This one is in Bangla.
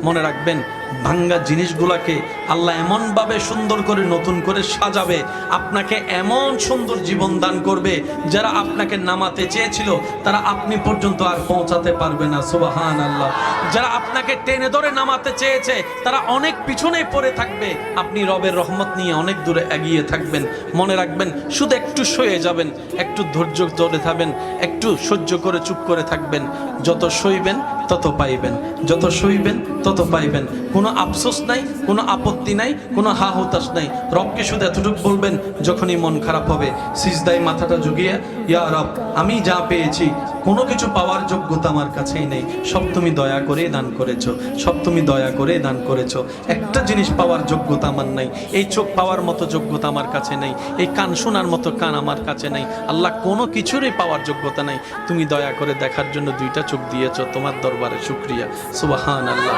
মনে রাখবেন ভাঙ্গা জিনিসগুলোকে আল্লাহ এমনভাবে সুন্দর করে নতুন করে সাজাবে, আপনাকে এমন সুন্দর জীবন দান করবে, যারা আপনাকে নামাতে চেয়েছিল তারা আপনি পর্যন্ত আর পৌঁছাতে পারবে না। সুবহানাল্লাহ। যারা আপনাকে টেনে ধরে নামাতে চেয়েছে তারা অনেক পিছনে পড়ে থাকবে, আপনি রবের রহমত নিয়ে অনেক দূরে এগিয়ে থাকবেন। মনে রাখবেন, শুধু একটু সয়ে যাবেন, একটু ধৈর্য ধরে থাকবেন, একটু সহ্য করে চুপ করে থাকবেন। যত সইবেন তত পাইবেন, যত সইবেন তত পাইবেন। কোনো আফসোস নাই, কোনো আপত্তি নাই, কোনো হা হুতাশ নাই। রবকে শুধু এতটুকু বলবেন যখনই মন খারাপ হবে, সিজদায় মাথাটা ঝুঁকিয়ে, ইয়া রব, আমি যা পেয়েছি কোনো কিছু পাওয়ার যোগ্যতা আমার কাছেই নেই, সব তুমি দয়া করে দান করেছো, সব তুমি দয়া করে দান করেছো। একটা জিনিস পাওয়ার যোগ্যতা আমার নাই, এই চোখ পাওয়ার মতো যোগ্যতা আমার কাছে নেই, এই কান শোনার মতো কান আমার কাছে নেই। আল্লাহ, কোনো কিছুরই পাওয়ার যোগ্যতা নাই, তুমি দয়া করে দেখার জন্য দুইটা চোখ দিয়েছো, তোমার দরবারে শুকরিয়া। সুবহানাল্লাহ।